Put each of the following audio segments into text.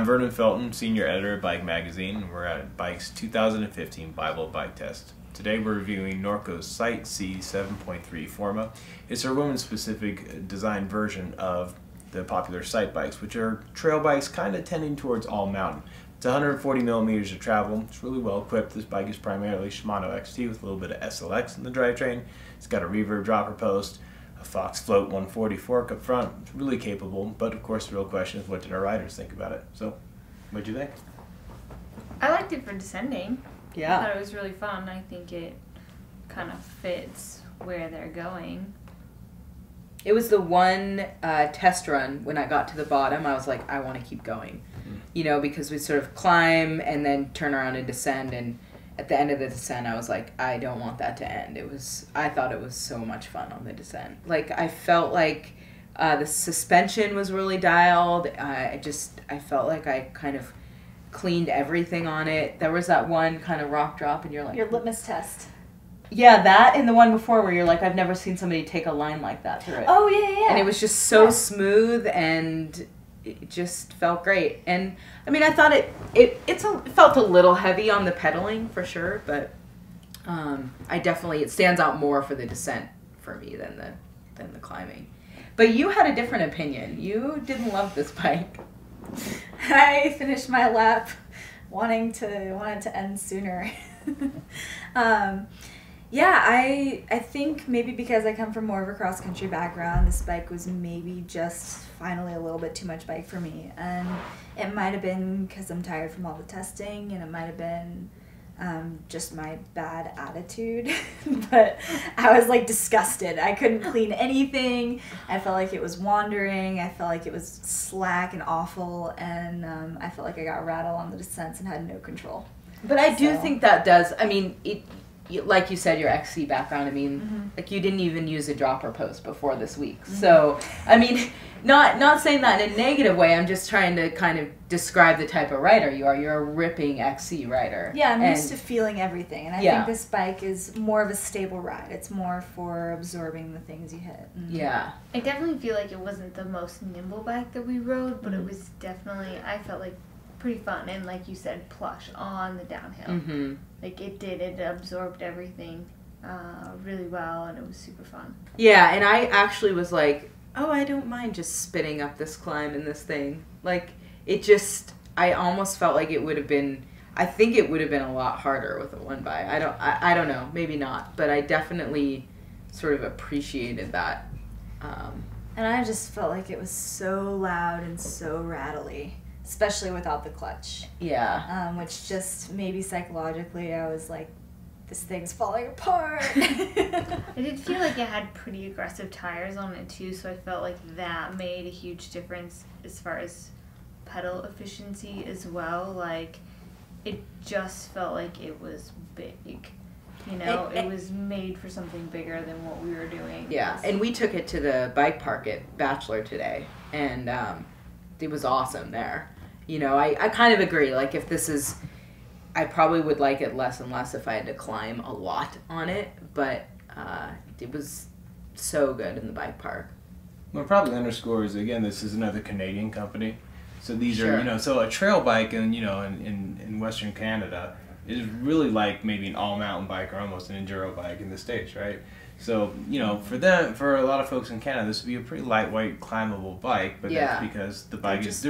I'm Vernon Felton, Senior Editor of Bike Magazine. We're at Bike's 2015 Bible Bike Test. Today we're reviewing Norco's Sight C 7.3 Forma. It's a women-specific design version of the popular Sight bikes, which are trail bikes kind of tending towards all-mountain. It's 140 millimeters of travel. It's really well equipped. This bike is primarily Shimano XT with a little bit of SLX in the drivetrain. It's got a reverb dropper post, a Fox Float 140 fork up front. It's really capable, but of course the real question is, what did our riders think about it? So, what'd you think? I liked it for descending. Yeah. I thought it was really fun. I think it kind of fits where they're going. It was the one test run when I got to the bottom. I was like, I want to keep going. You know, because we sort of climb and then turn around and descend, and at the end of the descent I was like, I don't want that to end. I thought it was so much fun on the descent. Like, I felt like the suspension was really dialed. I felt like I kind of cleaned everything on it. There was that one kind of rock drop and you're like... Your litmus test. Yeah, that and the one before where you're like, I've never seen somebody take a line like that through it. Oh, yeah. And it was just so smooth, and it just felt great. And I mean, I thought it felt a little heavy on the pedaling for sure, but it stands out more for the descent for me than the climbing. But you had a different opinion. You didn't love this bike. I finished my lap wanted to end sooner. Yeah, I think maybe because I come from more of a cross-country background, this bike was maybe just finally a little bit too much bike for me. And it might have been because I'm tired from all the testing, and it might have been just my bad attitude. But I was like disgusted. I couldn't clean anything. I felt like it was wandering. I felt like it was slack and awful. And I felt like I got Rattle on the descents and had no control. But I do think that does, I mean, like you said, your XC background, I mean, like, you didn't even use a dropper post before this week. So, I mean, not saying that in a negative way, I'm just trying to kind of describe the type of rider you are. You're a ripping XC rider. Yeah, I'm used to feeling everything, and I think this bike is more of a stable ride. It's more for absorbing the things you hit. Yeah. I definitely feel like it wasn't the most nimble bike that we rode, but it was definitely, I felt like, pretty fun, and like you said, plush on the downhill. Like, it absorbed everything really well, and it was super fun. Yeah, and I actually was like, oh, I don't mind just spinning up this climb in this thing. Like, I almost felt like it would have been, I think it would have been a lot harder with a one by. I don't know, maybe not, but I definitely sort of appreciated that. And I just felt like it was so loud and so rattly, especially without the clutch. Yeah. Which just maybe psychologically I was like, this thing's falling apart. I did feel like it had pretty aggressive tires on it too, so I felt like that made a huge difference as far as pedal efficiency as well. Like, it just felt like it was big. You know, it was made for something bigger than what we were doing. Yeah, and we took it to the bike park at Bachelor today, and it was awesome there. You know, I kind of agree. Like, if this is, I probably would like it less and less if I had to climb a lot on it, but it was so good in the bike park. What probably underscores, again, this is another Canadian company. So these are, you know, so a trail bike in Western Canada is really like maybe an all-mountain bike or almost an enduro bike in the States, right? So, you know, for a lot of folks in Canada, this would be a pretty lightweight, climbable bike, but that's because the bike it's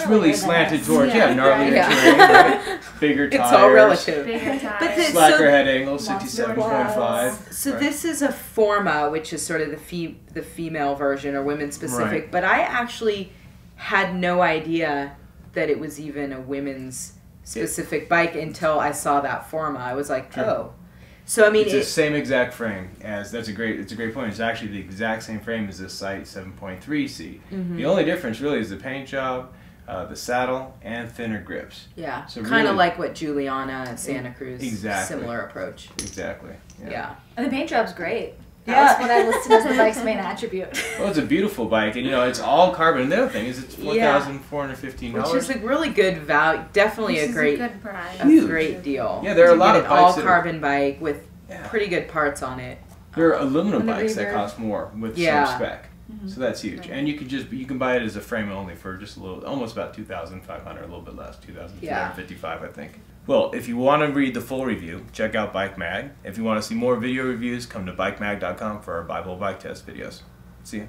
really slanted towards, gnarlier terrain, right? Bigger tires. It's all relative. Bigger tires. Slacker head angle, 67.5. So this is a Forma, which is sort of the female version or women specific, but I actually had no idea that it was even a women's specific bike until I saw that Forma. I was like, oh. So I mean, it's the same exact frame as it's a great point. It's actually the exact same frame as this Sight 7.3C. The only difference really is the paint job, the saddle, and thinner grips. Yeah, so kind of like what Juliana and Santa Cruz. Exactly. Similar approach. Exactly. Yeah. And the paint job's great. That's what I listed as the bike's main attribute. Well, it's a beautiful bike, and you know, it's all carbon. And the other thing is, it's $4,415, which is a really good value. Definitely a great price. A great deal. Yeah, there are a lot of bikes all carbon bike with pretty good parts on it. There are aluminum bikes that cost more with some spec. So that's huge, Right. and you can buy it as a frame only for just a little, almost about 2,500, a little bit less, 2,255, I think. Well, if you want to read the full review, check out Bike Mag. If you want to see more video reviews, come to bikemag.com for our Bible bike test videos. See ya.